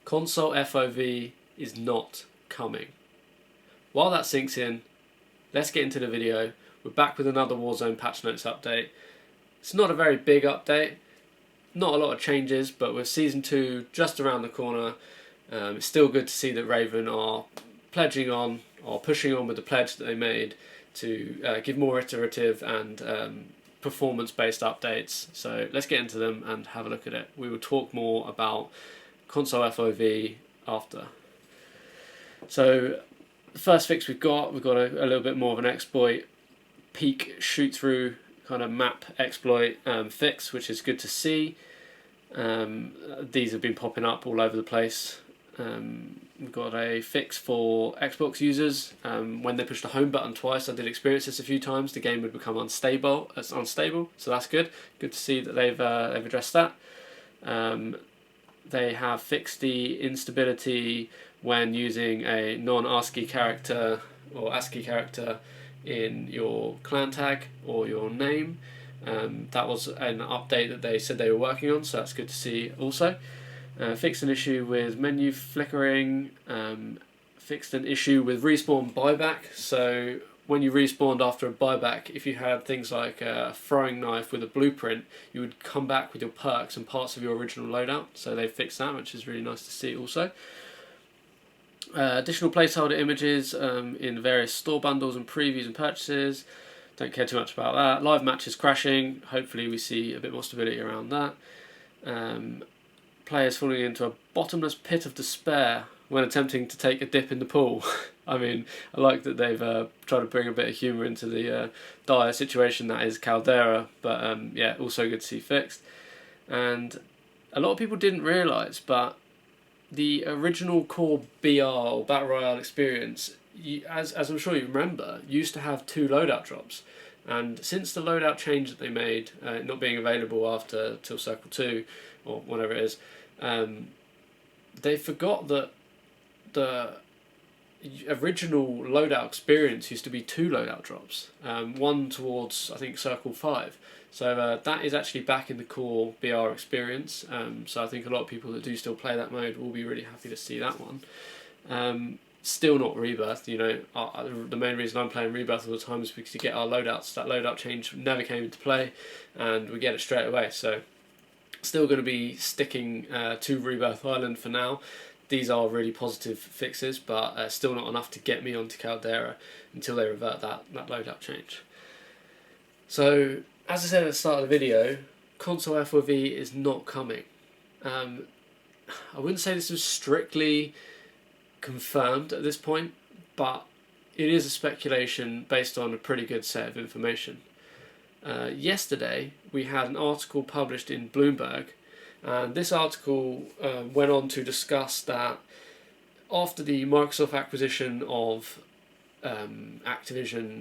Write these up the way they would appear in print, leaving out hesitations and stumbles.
Console FOV is not coming. While that sinks in, let's get into the video. We're back with another Warzone patch notes update. It's not a very big update, not a lot of changes, but with Season 2 just around the corner, it's still good to see that Raven are pledging on, or pushing on with the pledge that they made to give more iterative and performance-based updates. So let's get into them and have a look at it. We will talk more about console FOV after. So the first fix we've got a little bit more of an exploit, peak shoot through kind of map exploit fix, which is good to see. These have been popping up all over the place. We've got a fix for Xbox users. When they push the home button twice, I did experience this a few times, the game would become unstable, so that's good. Good to see that they've addressed that. They have fixed the instability when using a non-ASCII character or ASCII character in your clan tag or your name. That was an update that they said they were working on, so that's good to see also. Fixed an issue with menu flickering, fixed an issue with respawn buyback. So when you respawned after a buyback, if you had things like a throwing knife with a blueprint, you would come back with your perks and parts of your original loadout. So they fixed that, which is really nice to see also. Additional placeholder images in various store bundles and previews and purchases. Don't care too much about that. Live matches crashing. Hopefully we see a bit more stability around that. Players falling into a bottomless pit of despair when attempting to take a dip in the pool. I mean, I like that they've tried to bring a bit of humour into the dire situation that is Caldera, but yeah, also good to see fixed. And a lot of people didn't realise, but the original core BR or Battle Royale experience, as I'm sure you remember, used to have 2 loadout drops. And since the loadout change that they made, not being available after till Circle 2, or whatever it is, they forgot that the original loadout experience used to be 2 loadout drops, one towards I think Circle 5. So that is actually back in the core BR experience. So I think a lot of people that do still play that mode will be really happy to see that one. Still not Rebirth, you know. The main reason I'm playing Rebirth all the time is because you get our loadouts. That loadout change never came into play, and we get it straight away. So still going to be sticking to Rebirth Island for now. These are really positive fixes, but still not enough to get me onto Caldera until they revert that loadout change. So, as I said at the start of the video, console FOV is not coming. I wouldn't say this was strictly confirmed at this point, but it is a speculation based on a pretty good set of information. Yesterday we had an article published in Bloomberg, and this article went on to discuss that after the Microsoft acquisition of Activision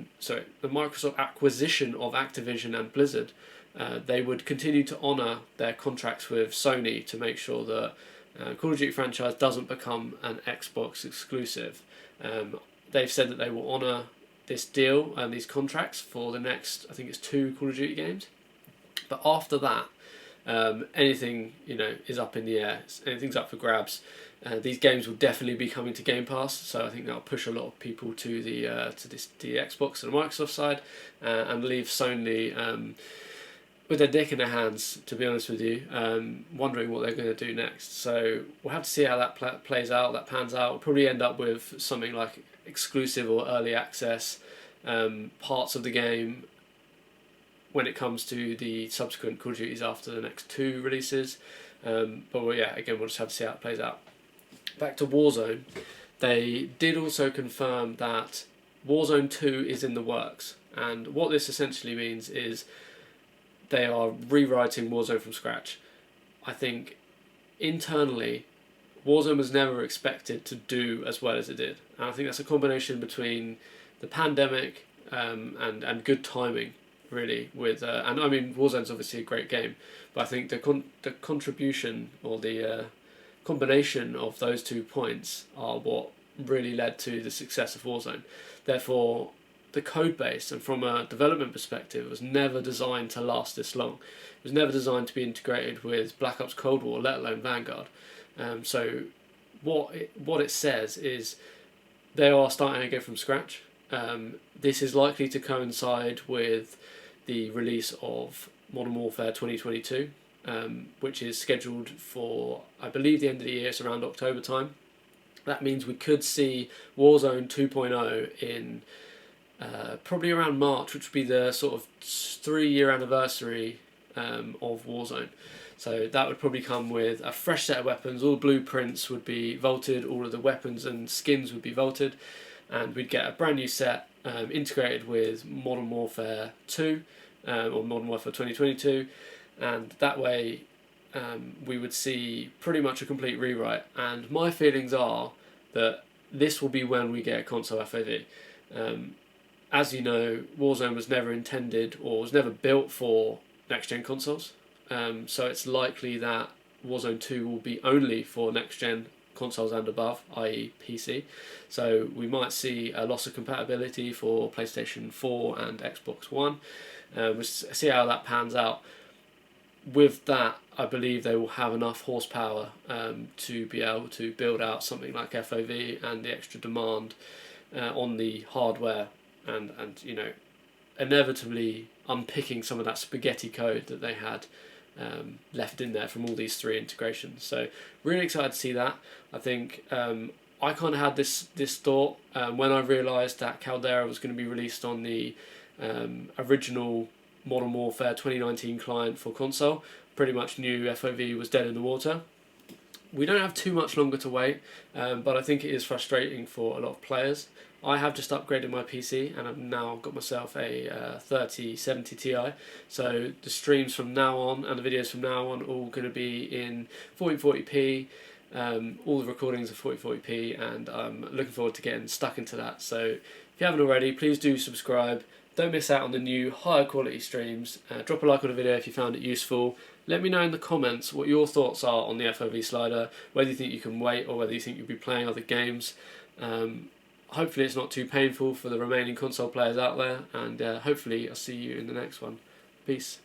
and Blizzard, they would continue to honour their contracts with Sony to make sure that Call of Duty franchise doesn't become an Xbox exclusive. They've said that they will honour this deal and these contracts for the next, I think it's 2 Call of Duty games. But after that, anything is up in the air. Anything's up for grabs. These games will definitely be coming to Game Pass, so I think that'll push a lot of people to the Xbox and the Microsoft side, and leave Sony with their dick in their hands, to be honest with you, wondering what they're going to do next. So we'll have to see how that plays out, that pans out. We'll probably end up with something like exclusive or early access parts of the game when it comes to the subsequent Call of Duties after the next 2 releases. But yeah, again, we'll just have to see how it plays out. Back to Warzone, they did also confirm that Warzone 2 is in the works, and what this essentially means is they are rewriting Warzone from scratch. I think internally, Warzone was never expected to do as well as it did, and I think that's a combination between the pandemic and good timing, really. With and I mean, Warzone's obviously a great game, but I think the contribution or the combination of those 2 points are what really led to the success of Warzone. Therefore, the code base, and from a development perspective, was never designed to last this long. It was never designed to be integrated with Black Ops Cold War, let alone Vanguard. So what it says is they are starting again from scratch. This is likely to coincide with the release of Modern Warfare 2022, which is scheduled for, I believe, the end of the year. It's around October time. That means we could see Warzone 2.0 in probably around March, which would be the sort of 3-year anniversary of Warzone. So that would probably come with a fresh set of weapons. All the blueprints would be vaulted, all of the weapons and skins would be vaulted, and we'd get a brand new set integrated with Modern Warfare 2 or Modern Warfare 2022, and that way we would see pretty much a complete rewrite. And my feelings are that this will be when we get a console FOV. As you know, Warzone was never intended or was never built for next-gen consoles. So it's likely that Warzone 2 will be only for next-gen consoles and above, i.e. PC. So we might see a loss of compatibility for PlayStation 4 and Xbox One. We'll see how that pans out. With that, I believe they will have enough horsepower to be able to build out something like FOV and the extra demand on the hardware, and you know, inevitably unpicking some of that spaghetti code that they had left in there from all these 3 integrations. So really excited to see that. I think I kind of had this thought when I realised that Caldera was going to be released on the original Modern Warfare 2019 client for console. Pretty much knew FOV was dead in the water. We don't have too much longer to wait, but I think it is frustrating for a lot of players. I have just upgraded my PC and I've now got myself a 3070 Ti, so the streams from now on and the videos from now on are all going to be in 1440p. All the recordings are 1440p, and I'm looking forward to getting stuck into that. So if you haven't already, please do subscribe. Don't miss out on the new higher quality streams. Drop a like on the video if you found it useful. Let me know in the comments what your thoughts are on the FOV slider, whether you think you can wait or whether you think you'll be playing other games. Hopefully it's not too painful for the remaining console players out there, and hopefully I'll see you in the next one. Peace.